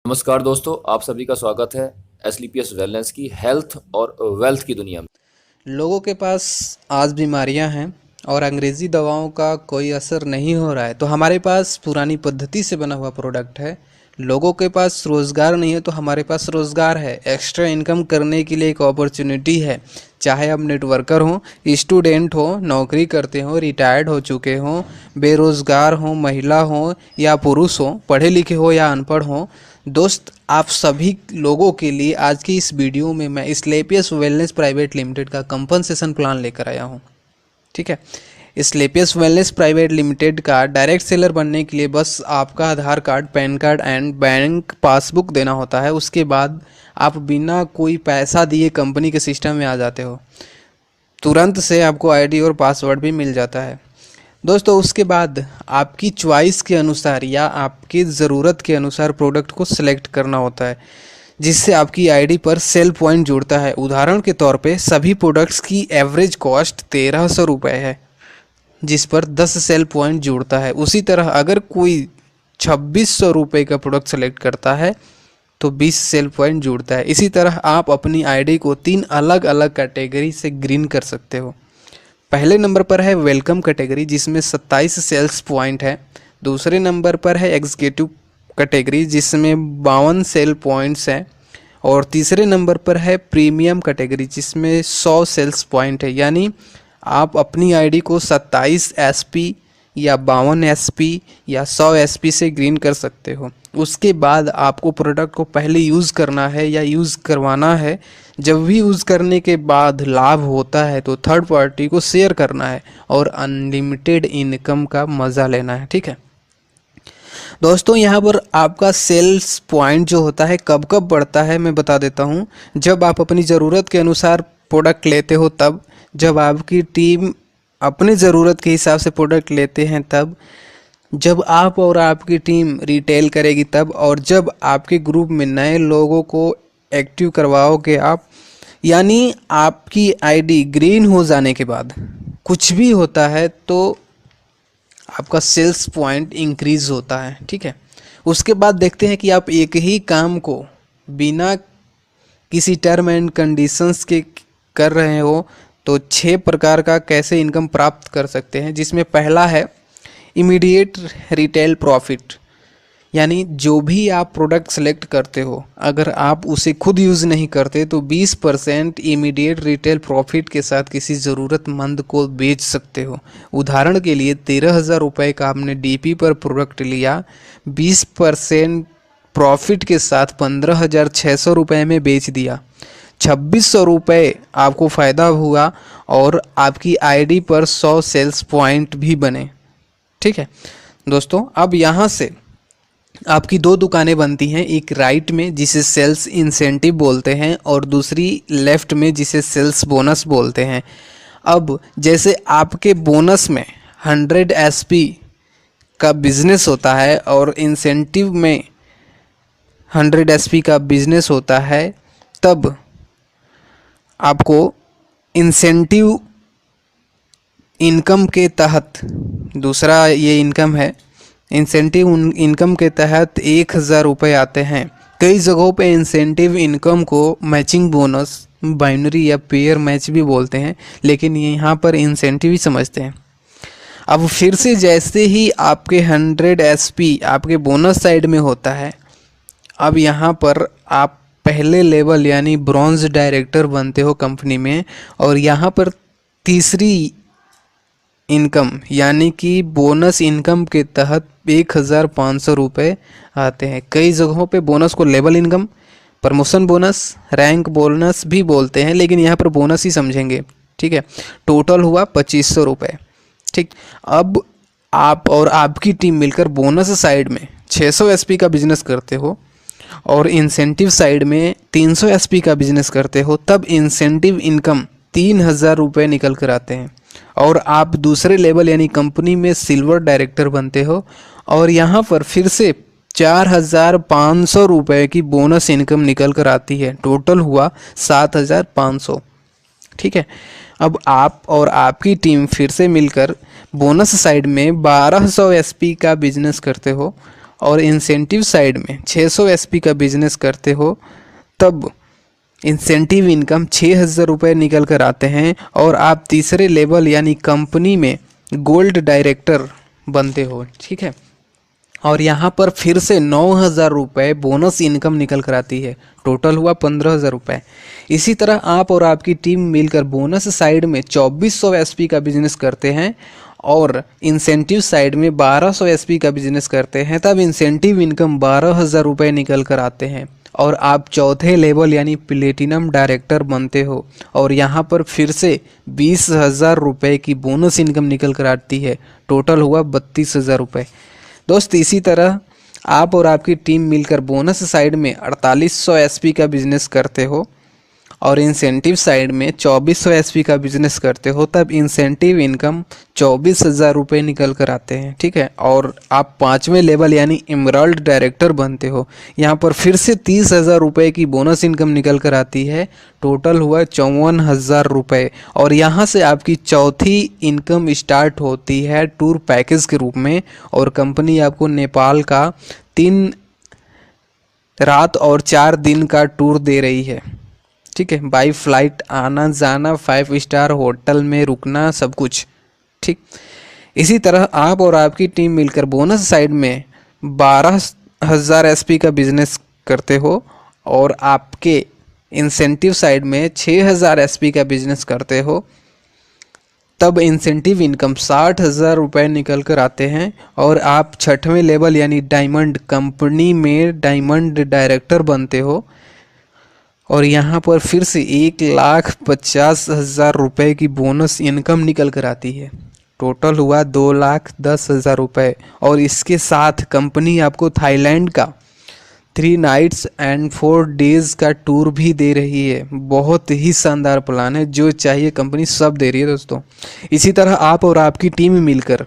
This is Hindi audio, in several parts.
नमस्कार दोस्तों, आप सभी का स्वागत है एसलीपीएस वेलनेस की हेल्थ और वेल्थ की दुनिया में। लोगों के पास आज बीमारियां हैं और अंग्रेज़ी दवाओं का कोई असर नहीं हो रहा है, तो हमारे पास पुरानी पद्धति से बना हुआ प्रोडक्ट है। लोगों के पास रोज़गार नहीं है तो हमारे पास रोज़गार है। एक्स्ट्रा इनकम करने के लिए एक अपॉर्चुनिटी है। चाहे आप नेटवर्कर हो, स्टूडेंट हो, नौकरी करते हो, रिटायर्ड हो चुके हो, बेरोज़गार हो, महिला हो या पुरुष हो, पढ़े लिखे हो या अनपढ़ हो, दोस्त आप सभी लोगों के लिए आज की इस वीडियो में मैं स्लेपियस वेलनेस प्राइवेट लिमिटेड का कंपनसेशन प्लान लेकर आया हूँ। ठीक है, स्लेपियस वेलनेस प्राइवेट लिमिटेड का डायरेक्ट सेलर बनने के लिए बस आपका Aadhaar card, PAN card and bank passbook देना होता है। उसके बाद आप बिना कोई पैसा दिए कंपनी के सिस्टम में आ जाते हो। तुरंत से आपको आईडी और पासवर्ड भी मिल जाता है। दोस्तों, उसके बाद आपकी चॉइस के अनुसार या आपकी ज़रूरत के अनुसार प्रोडक्ट को सिलेक्ट करना होता है, जिससे आपकी आईडी पर सेल पॉइंट जुड़ता है। उदाहरण के तौर पे सभी प्रोडक्ट्स की एवरेज कॉस्ट 1300 रुपये है, जिस पर 10 सेल पॉइंट जुड़ता है। उसी तरह अगर कोई 2600 रुपये का प्रोडक्ट सेलेक्ट करता है तो 20 सेल पॉइंट जुड़ता है। इसी तरह आप अपनी आईडी को 3 अलग अलग कैटेगरी से ग्रीन कर सकते हो। पहले नंबर पर है वेलकम कैटेगरी, जिसमें 27 सेल्स पॉइंट है। दूसरे नंबर पर है एग्जीक्यूटिव कैटेगरी, जिसमें 52 सेल पॉइंट्स हैं। और तीसरे नंबर पर है प्रीमियम कैटेगरी, जिसमें 100 सेल्स पॉइंट है। यानी आप अपनी आईडी को 27 एसपी या 52 एसपी या 100 एसपी से ग्रीन कर सकते हो। उसके बाद आपको प्रोडक्ट को पहले यूज़ करना है या यूज़ करवाना है। जब भी यूज़ करने के बाद लाभ होता है तो थर्ड पार्टी को शेयर करना है और अनलिमिटेड इनकम का मज़ा लेना है। ठीक है दोस्तों, यहाँ पर आपका सेल्स पॉइंट जो होता है कब कब बढ़ता है मैं बता देता हूँ। जब आप अपनी ज़रूरत के अनुसार प्रोडक्ट लेते हो तब, जब आपकी टीम अपने ज़रूरत के हिसाब से प्रोडक्ट लेते हैं तब, जब आप और आपकी टीम रिटेल करेगी तब, और जब आपके ग्रुप में नए लोगों को एक्टिव करवाओगे आप। यानी आपकी आईडी ग्रीन हो जाने के बाद कुछ भी होता है तो आपका सेल्स पॉइंट इंक्रीज होता है। ठीक है, उसके बाद देखते हैं कि आप एक ही काम को बिना किसी टर्म एंड कंडीशंस के कर रहे हो तो 6 प्रकार का कैसे इनकम प्राप्त कर सकते हैं। जिसमें पहला है इमीडिएट रिटेल प्रॉफिट, यानी जो भी आप प्रोडक्ट सेलेक्ट करते हो अगर आप उसे खुद यूज़ नहीं करते तो 20% इमीडिएट रिटेल प्रॉफिट के साथ किसी ज़रूरतमंद को बेच सकते हो। उदाहरण के लिए 13,000 रुपये का आपने डीपी पर प्रोडक्ट लिया, 20% प्रॉफिट के साथ 15,600 रुपये में बेच दिया, 2600 रुपये आपको फ़ायदा हुआ और आपकी आईडी पर 100 सेल्स पॉइंट भी बने। ठीक है दोस्तों, अब यहाँ से आपकी 2 दुकानें बनती हैं, एक राइट में जिसे सेल्स इंसेंटिव बोलते हैं और दूसरी लेफ़्ट में जिसे सेल्स बोनस बोलते हैं। अब जैसे आपके बोनस में 100 एसपी का बिजनेस होता है और इंसेंटिव में 100 एसपी का बिजनेस होता है, तब आपको इंसेंटिव इनकम के तहत, दूसरा ये इनकम है, इंसेंटिव इनकम के तहत 1,000 रुपये आते हैं। कई जगहों पे इंसेंटिव इनकम को मैचिंग बोनस, बाइनरी या पेयर मैच भी बोलते हैं, लेकिन यहाँ पर इंसेंटिव ही समझते हैं। अब फिर से जैसे ही आपके 100 एसपी आपके बोनस साइड में होता है, अब यहाँ पर आप पहले लेवल यानी ब्रॉन्ज डायरेक्टर बनते हो कंपनी में, और यहाँ पर तीसरी इनकम यानी कि बोनस इनकम के तहत 1,500 रुपये आते हैं। कई जगहों पे बोनस को level income, promotion bonus, rank bonus भी बोलते हैं, लेकिन यहाँ पर बोनस ही समझेंगे। ठीक है, टोटल हुआ 2,500 रुपये। ठीक, अब आप और आपकी टीम मिलकर बोनस साइड में 600 एसपी का बिजनेस करते हो और इंसेंटिव साइड में 300 एसपी का बिजनेस करते हो, तब इंसेंटिव इनकम 3,000 रुपये निकल कर आते हैं और आप दूसरे लेवल यानी कंपनी में सिल्वर डायरेक्टर बनते हो और यहाँ पर फिर से 4,500 रुपये की बोनस इनकम निकल कर आती है। टोटल हुआ 7,500। ठीक है, अब आप और आपकी टीम फिर से मिलकर बोनस साइड में 1,200 एसपी का बिजनेस करते हो और इंसेंटिव साइड में 600 एसपी का बिजनेस करते हो, तब इंसेंटिव इनकम 6,000 रुपये निकल कर आते हैं और आप तीसरे लेवल यानी कंपनी में गोल्ड डायरेक्टर बनते हो। ठीक है, और यहाँ पर फिर से 9,000 रुपये बोनस इनकम निकल कर आती है, टोटल हुआ 15,000 रुपये। इसी तरह आप और आपकी टीम मिलकर बोनस साइड में 2400 एसपी का बिजनेस करते हैं और इंसेंटिव साइड में 1200 एसपी का बिजनेस करते हैं, तब इंसेंटिव इनकम 12,000 रुपये निकल कर आते हैं और आप चौथे लेवल यानी प्लेटिनम डायरेक्टर बनते हो और यहाँ पर फिर से 20,000 रुपये की बोनस इनकम निकल कर आती है, टोटल हुआ 32,000 रुपये। दोस्त, इसी तरह आप और आपकी टीम मिलकर बोनस साइड में 4800 एसपी का बिजनेस करते हो और इंसेंटिव साइड में 2400 एसपी का बिजनेस करते हो, तब इंसेंटिव इनकम 24,000 रुपये निकल कर आते हैं। ठीक है, और आप पाँचवें लेवल यानी एमराल्ड डायरेक्टर बनते हो, यहाँ पर फिर से 30,000 रुपये की बोनस इनकम निकल कर आती है, टोटल हुआ 54,000 रुपये। और यहाँ से आपकी चौथी इनकम स्टार्ट होती है टूर पैकेज के रूप में और कंपनी आपको नेपाल का 3 रात और 4 दिन का टूर दे रही है। ठीक है, बाई फ्लाइट आना जाना, 5 स्टार होटल में रुकना, सब कुछ। ठीक, इसी तरह आप और आपकी टीम मिलकर बोनस साइड में 12,000 एसपी का बिजनेस करते हो और आपके इंसेंटिव साइड में 6,000 एसपी का बिजनेस करते हो, तब इंसेंटिव इनकम 60,000 रुपये निकल कर आते हैं और आप छठवें लेवल यानी डायमंड कंपनी में डायमंड डायरेक्टर बनते हो और यहाँ पर फिर से 1,50,000 रुपये की बोनस इनकम निकल कर आती है, टोटल हुआ 2,10,000 रुपये। और इसके साथ कंपनी आपको थाईलैंड का 3 नाइट्स एंड 4 डेज़ का टूर भी दे रही है। बहुत ही शानदार प्लान है, जो चाहिए कंपनी सब दे रही है दोस्तों। इसी तरह आप और आपकी टीम मिलकर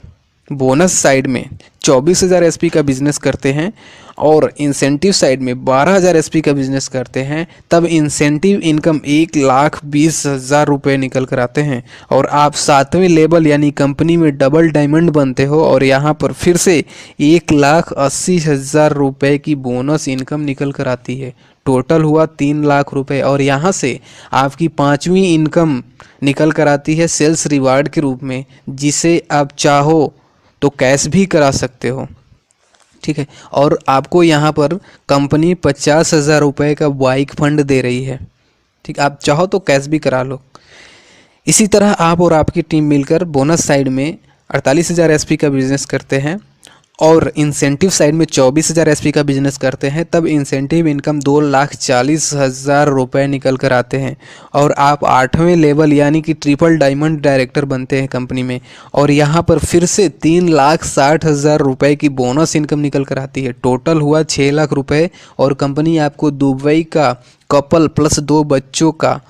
बोनस साइड में 24,000 एसपी का बिजनेस करते हैं और इंसेंटिव साइड में 12,000 एसपी का बिजनेस करते हैं, तब इंसेंटिव इनकम 1,20,000 रुपये निकल कर आते हैं और आप 7वें लेवल यानी कंपनी में डबल डायमंड बनते हो और यहाँ पर फिर से 1,80,000 रुपये की बोनस इनकम निकल कर आती है, टोटल हुआ 3 लाख रुपये। और यहाँ से आपकी 5वीं इनकम निकल कर आती है सेल्स रिवार्ड के रूप में, जिसे आप चाहो तो कैश भी करा सकते हो। ठीक है, और आपको यहाँ पर कंपनी 50,000 रुपये का बाइक फंड दे रही है। ठीक, आप चाहो तो कैश भी करा लो। इसी तरह आप और आपकी टीम मिलकर बोनस साइड में 48,000 एसपी का बिजनेस करते हैं और इंसेंटिव साइड में 24,000 एसपी का बिजनेस करते हैं, तब इंसेंटिव इनकम 2,40,000 रुपये निकल कर आते हैं और आप 8वें लेवल यानी कि ट्रिपल डायमंड डायरेक्टर बनते हैं कंपनी में और यहाँ पर फिर से 3,60,000 रुपये की बोनस इनकम निकल कर आती है, टोटल हुआ 6 लाख रुपये। और कंपनी आपको दुबई का कपल प्लस 2 बच्चों का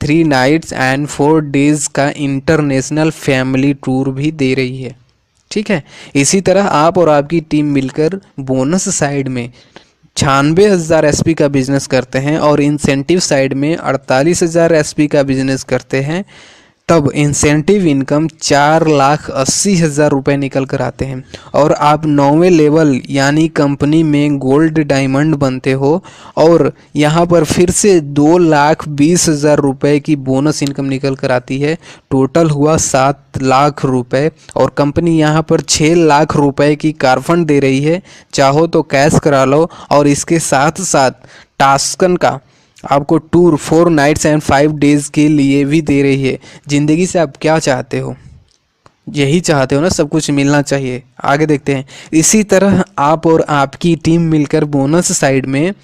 3 नाइट्स एंड 4 डेज़ का इंटरनेशनल फैमिली टूर भी दे रही है। ठीक है, इसी तरह आप और आपकी टीम मिलकर बोनस साइड में 96,000 एसपी का बिजनेस करते हैं और इंसेंटिव साइड में 48,000 एसपी का बिजनेस करते हैं, तब इंसेंटिव इनकम 4,80,000 रुपये निकल कर आते हैं और आप 9वें लेवल यानी कंपनी में गोल्ड डायमंड बनते हो और यहाँ पर फिर से 2,20,000 रुपये की बोनस इनकम निकल कर आती है, टोटल हुआ 7 लाख रुपये। और कंपनी यहाँ पर 6 लाख रुपये की कार फंड दे रही है, चाहो तो कैश करा लो। और इसके साथ साथ टास्कन का आपको टूर 4 नाइट्स एंड 5 डेज़ के लिए भी दे रही है। ज़िंदगी से आप क्या चाहते हो? यही चाहते हो ना, सब कुछ मिलना चाहिए। आगे देखते हैं। इसी तरह आप और आपकी टीम मिलकर बोनस साइड में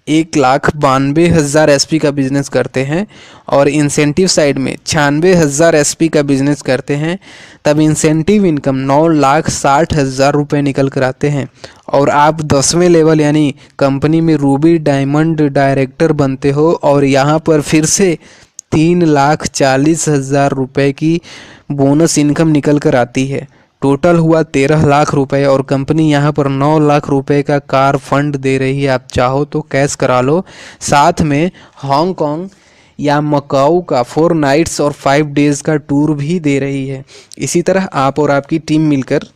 1,92,000 एसपी का बिजनेस करते हैं और इंसेंटिव साइड में 96,000 एसपी का बिजनेस करते हैं, तब इंसेंटिव इनकम 9,60,000 रुपये निकल कर आते हैं और आप 10वें लेवल यानी कंपनी में रूबी डायमंड डायरेक्टर बनते हो और यहाँ पर फिर से 3,40,000 रुपये की बोनस इनकम निकल कर आती है, टोटल हुआ 13 लाख रुपए और कंपनी यहाँ पर 9 लाख रुपए का कार फंड दे रही है। आप चाहो तो कैश करा लो। साथ में हांगकांग या मकाऊ का 4 नाइट्स और 5 डेज़ का टूर भी दे रही है। इसी तरह आप और आपकी टीम मिलकर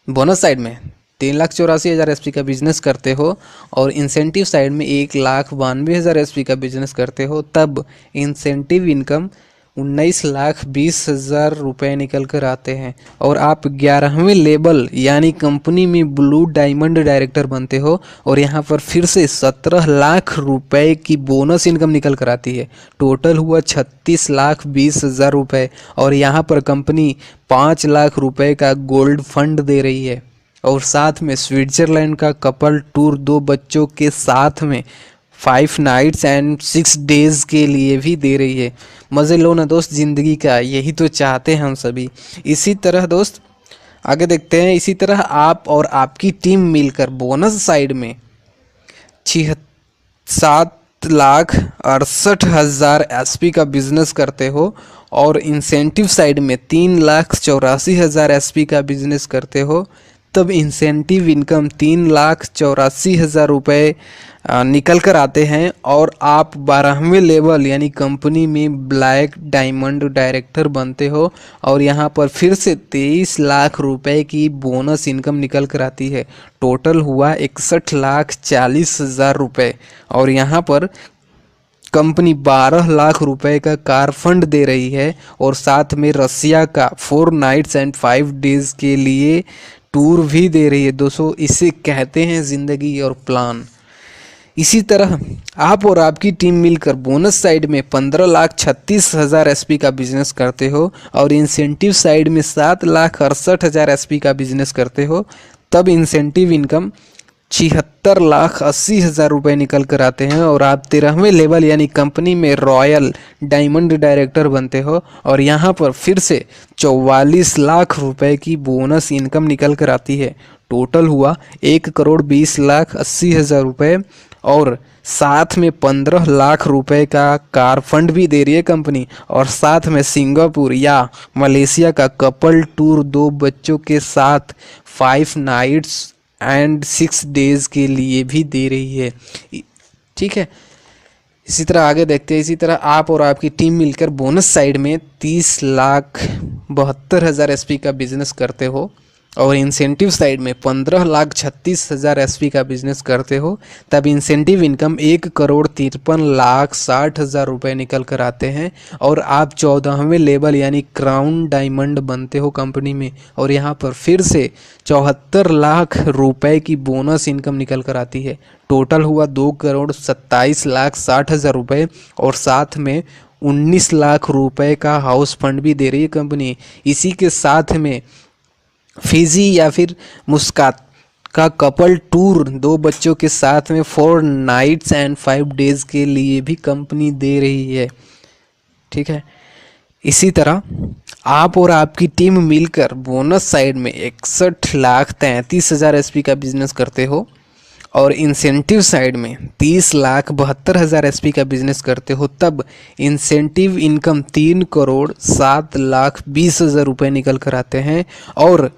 बोनस साइड में 3,84,000 एसपी का बिजनेस करते हो और इंसेंटिव साइड में 1,92,000 एसपी का बिजनेस करते हो, तब इंसेंटिव इनकम 19,20,000 रुपये निकल कर आते हैं और आप 11वें लेवल यानी कंपनी में ब्लू डायमंड डायरेक्टर बनते हो और यहाँ पर फिर से 17 लाख रुपए की बोनस इनकम निकल कर आती है। टोटल हुआ 36,20,000 रुपये और यहाँ पर कंपनी 5 लाख रुपए का गोल्ड फंड दे रही है और साथ में स्विट्जरलैंड का कपल टूर 2 बच्चों के साथ में 5 नाइट्स एंड 6 डेज के लिए भी दे रही है। मज़े लो ना दोस्त ज़िंदगी का, यही तो चाहते हैं हम सभी। इसी तरह दोस्त आगे देखते हैं, इसी तरह आप और आपकी टीम मिलकर बोनस साइड में 7,68,000 एसपी का बिजनेस करते हो और इंसेंटिव साइड में 3,84,000 एसपी का बिजनेस करते हो, तब इंसेंटिव इनकम 3,84,000 रुपये निकल कर आते हैं और आप 12वें लेवल यानी कंपनी में ब्लैक डायमंड डायरेक्टर बनते हो और यहाँ पर फिर से 23 लाख रुपए की बोनस इनकम निकल कर आती है। टोटल हुआ 61,40,000 रुपये और यहाँ पर कंपनी 12 लाख रुपए का कार फंड दे रही है और साथ में रसिया का 4 नाइट्स एंड 5 डेज के लिए टूर भी दे रही है। दोस्तों इसे कहते हैं ज़िंदगी और प्लान। इसी तरह आप और आपकी टीम मिलकर बोनस साइड में 15,36,000 एसपी का बिजनेस करते हो और इंसेंटिव साइड में 7,68,000 एसपी का बिजनेस करते हो, तब इंसेंटिव इनकम 76,80,000 रुपये निकल कर आते हैं और आप 13वें लेवल यानी कंपनी में रॉयल डायमंड डायरेक्टर बनते हो और यहाँ पर फिर से 44 लाख रुपए की बोनस इनकम निकल कर आती है। टोटल हुआ 1,20,80,000 रुपये और साथ में 15 लाख रुपए का कार फंड भी दे रही है कंपनी और साथ में सिंगापुर या मलेशिया का कपल टूर 2 बच्चों के साथ 5 नाइट्स एंड 6 डेज के लिए भी दे रही है। ठीक है, इसी तरह आगे देखते हैं। इसी तरह आप और आपकी टीम मिलकर बोनस साइड में 30,72,000 एसपी का बिजनेस करते हो और इंसेंटिव साइड में 15,36,000 एसपी का बिजनेस करते हो, तब इंसेंटिव इनकम 1,53,60,000 रुपये निकल कर आते हैं और आप 14वें लेवल यानी क्राउन डायमंड बनते हो कंपनी में और यहाँ पर फिर से 74 लाख रुपए की बोनस इनकम निकल कर आती है। टोटल हुआ 2,27,60,000 रुपये और साथ में 19 लाख रुपए का हाउस फंड भी दे रही है कंपनी। इसी के साथ में फिजी या फिर मुस्कात का कपल टूर 2 बच्चों के साथ में 4 नाइट्स एंड 5 डेज के लिए भी कंपनी दे रही है। ठीक है, इसी तरह आप और आपकी टीम मिलकर बोनस साइड में 61,33,000 एसपी का बिजनेस करते हो और इंसेंटिव साइड में 30,72,000 एसपी का बिजनेस करते हो, तब इंसेंटिव इनकम 3,07,20,000 रुपये निकल कर आते हैं और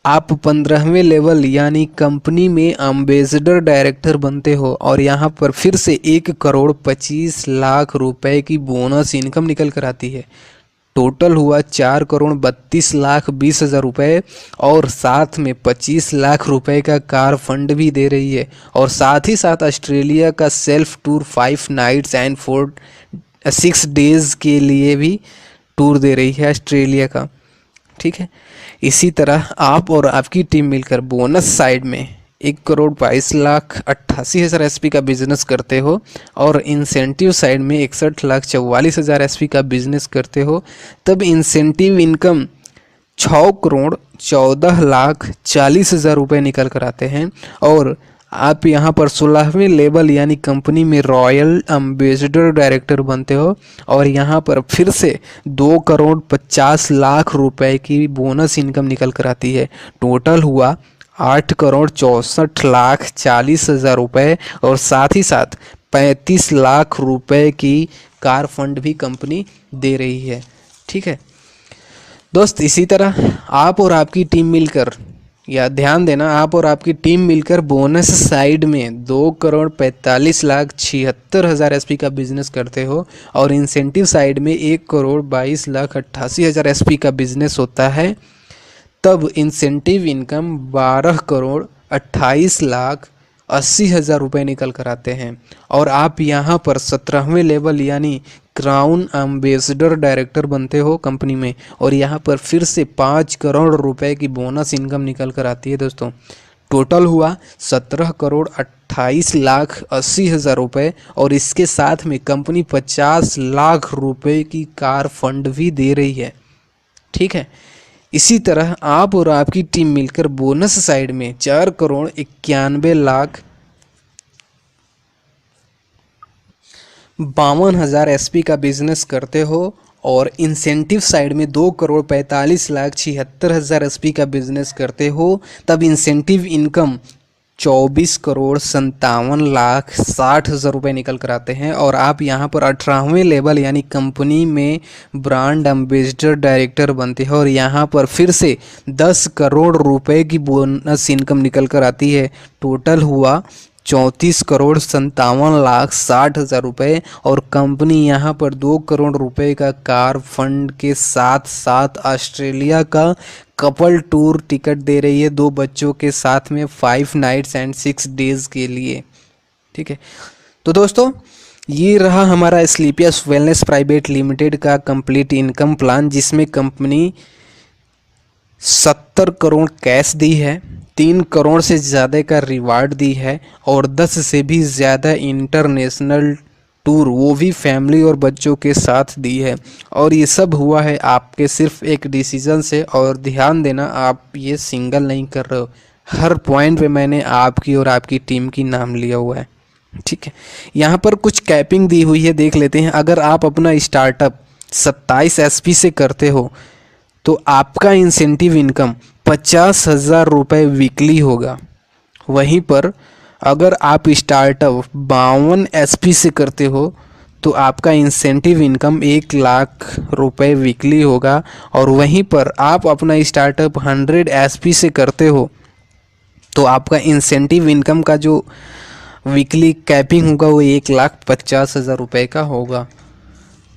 आप 15वें लेवल यानी कंपनी में एम्बेसडर डायरेक्टर बनते हो और यहाँ पर फिर से 1,25,00,000 रुपए की बोनस इनकम निकल कर आती है। टोटल हुआ 4,32,20,000 रुपये और साथ में 25 लाख रुपए का कार फंड भी दे रही है और साथ ही साथ ऑस्ट्रेलिया का self tour 5 nights and 6 days के लिए भी टूर दे रही है ऑस्ट्रेलिया का। ठीक है, इसी तरह आप और आपकी टीम मिलकर बोनस साइड में 1,22,88,000 एसपी का बिजनेस करते हो और इंसेंटिव साइड में 61,44,000 एसपी का बिजनेस करते हो, तब इंसेंटिव इनकम 6,14,40,000 रुपये निकल कर आते हैं और आप यहाँ पर 16वें लेवल यानी कंपनी में रॉयल एम्बेसडर डायरेक्टर बनते हो और यहाँ पर फिर से 2,50,00,000 रुपए की बोनस इनकम निकल कर आती है। टोटल हुआ 8,64,40,000 रुपये और साथ ही साथ 35 लाख रुपए की कार फंड भी कंपनी दे रही है। ठीक है दोस्त, इसी तरह आप और आपकी टीम मिलकर, या ध्यान देना, आप और आपकी टीम मिलकर बोनस साइड में 2,45,76,000 एसपी का बिजनेस करते हो और इंसेंटिव साइड में 1,22,88,000 एसपी का बिजनेस होता है, तब इंसेंटिव इनकम 12,00,00,000 28,80,000 रुपये निकल कर आते हैं। और आप यहाँ पर 17वें लेवल यानी क्राउन एम्बेसडर डायरेक्टर बनते हो कंपनी में, और यहाँ पर फिर से 5 करोड़ रुपए की बोनस इनकम निकल कर आती है दोस्तों। टोटल हुआ 17,28,80,000 रुपये, और इसके साथ में कंपनी 50 लाख रुपए की कार फंड भी दे रही है। ठीक है, इसी तरह आप और आपकी टीम मिलकर बोनस साइड में 4,91,52,000 एसपी का बिजनेस करते हो, और इंसेंटिव साइड में 2,45,76,000 एसपी का बिजनेस करते हो, तब इंसेंटिव इनकम 24,57,60,000 रुपये निकल कर आते हैं। और आप यहाँ पर 18वें लेवल यानी कंपनी में ब्रांड एम्बेसडर डायरेक्टर बनते हैं, और यहाँ पर फिर से 10 करोड़ रुपए की बोनस इनकम निकल कर आती है। टोटल हुआ 34,57,60,000 रुपये, और कंपनी यहाँ पर 2 करोड़ रुपए का कार फंड के साथ साथ ऑस्ट्रेलिया का कपल टूर टिकट दे रही है 2 बच्चों के साथ में 5 नाइट्स एंड 6 डेज़ के लिए। ठीक है, तो दोस्तों ये रहा हमारा स्लीपियस वेलनेस प्राइवेट लिमिटेड का कंप्लीट इनकम प्लान, जिसमें कंपनी 70 करोड़ कैश दी है, 3 करोड़ से ज़्यादा का रिवार्ड दी है, और 10 से भी ज़्यादा इंटरनेशनल टूर वो भी फैमिली और बच्चों के साथ दी है। और ये सब हुआ है आपके सिर्फ एक डिसीजन से। और ध्यान देना, आप ये सिंगल नहीं कर रहे हो, हर पॉइंट पे मैंने आपकी और आपकी टीम की नाम लिया हुआ है। ठीक है, यहाँ पर कुछ कैपिंग दी हुई है, देख लेते हैं। अगर आप अपना स्टार्टअप 27 एसपी से करते हो तो आपका इंसेंटिव इनकम 50,000 रुपये वीकली होगा। वहीं पर अगर आप स्टार्टअप 52 एसपी से करते हो तो आपका इंसेंटिव इनकम 1 लाख रुपए वीकली होगा। और वहीं पर आप अपना स्टार्टअप 100 एसपी से करते हो तो आपका इंसेंटिव इनकम का जो वीकली कैपिंग होगा वो 1,50,000 रुपये का होगा।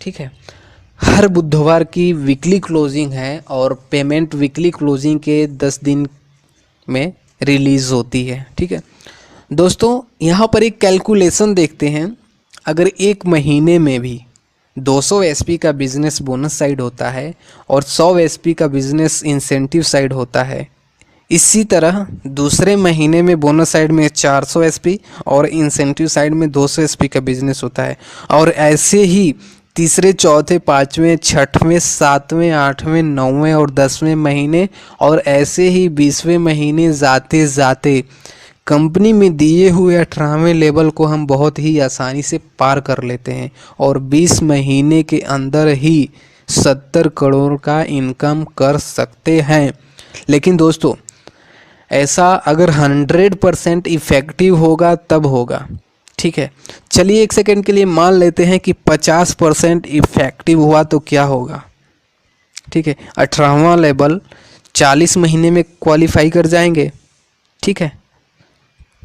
ठीक है, हर बुधवार की वीकली क्लोजिंग है, और पेमेंट वीकली क्लोजिंग के 10 दिन में रिलीज़ होती है। ठीक है दोस्तों, यहाँ पर एक कैलकुलेशन देखते हैं। अगर एक महीने में भी 200 एसपी का बिजनेस बोनस साइड होता है और 100 एसपी का बिजनेस इंसेंटिव साइड होता है, इसी तरह दूसरे महीने में बोनस साइड में 400 एसपी और इंसेंटिव साइड में 200 एसपी का बिजनेस होता है। और ऐसे ही तीसरे, चौथे, पाँचवें, छठवें, सातवें, आठवें, नौवें और 10वें महीने, और ऐसे ही 20वें महीने जाते जाते कंपनी में दिए हुए 18वें लेवल को हम बहुत ही आसानी से पार कर लेते हैं, और 20 महीने के अंदर ही 70 करोड़ का इनकम कर सकते हैं। लेकिन दोस्तों, ऐसा अगर 100% इफ़ेक्टिव होगा तब होगा। ठीक है, चलिए एक सेकेंड के लिए मान लेते हैं कि 50% इफ़ेक्टिव हुआ तो क्या होगा। ठीक है, 18वां लेवल 40 महीने में क्वालिफाई कर जाएंगे। ठीक है,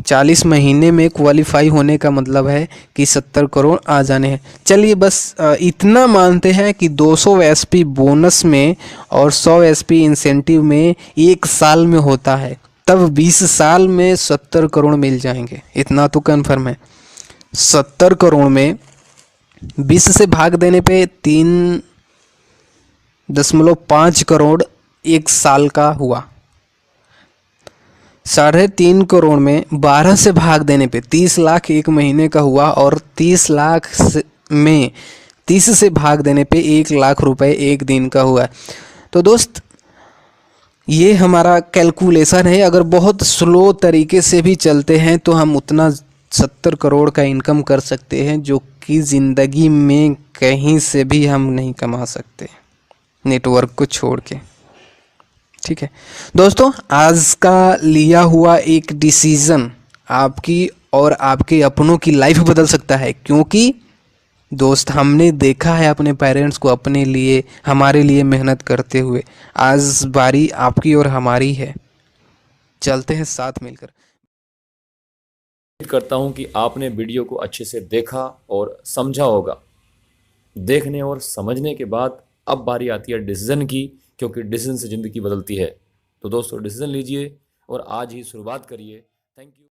40 महीने में क्वालिफाई होने का मतलब है कि 70 करोड़ आ जाने हैं। चलिए बस इतना मानते हैं कि 200 एसपी बोनस में और 100 एसपी इंसेंटिव में 1 साल में होता है, तब 20 साल में 70 करोड़ मिल जाएंगे। इतना तो कन्फर्म है। 70 करोड़ में 20 से भाग देने पे 3.5 करोड़ 1 साल का हुआ। 3.5 करोड़ में 12 से भाग देने पे 30 लाख 1 महीने का हुआ, और 30 लाख में 30 से भाग देने पे 1 लाख रुपए 1 दिन का हुआ। तो दोस्त, ये हमारा कैलकुलेशन है। अगर बहुत स्लो तरीके से भी चलते हैं तो हम उतना 70 करोड़ का इनकम कर सकते हैं, जो कि ज़िंदगी में कहीं से भी हम नहीं कमा सकते, नेटवर्क को छोड़ के। ठीक है दोस्तों, आज का लिया हुआ एक डिसीज़न आपकी और आपके अपनों की लाइफ बदल सकता है, क्योंकि दोस्त हमने देखा है अपने पेरेंट्स को अपने लिए, हमारे लिए मेहनत करते हुए। आज बारी आपकी और हमारी है, चलते हैं साथ मिलकर। उम्मीद करता हूँ कि आपने वीडियो को अच्छे से देखा और समझा होगा। देखने और समझने के बाद अब बारी आती है डिसीज़न की, क्योंकि डिसीज़न से ज़िंदगी बदलती है। तो दोस्तों, डिसीज़न लीजिए, और आज ही शुरुआत करिए। Thank you.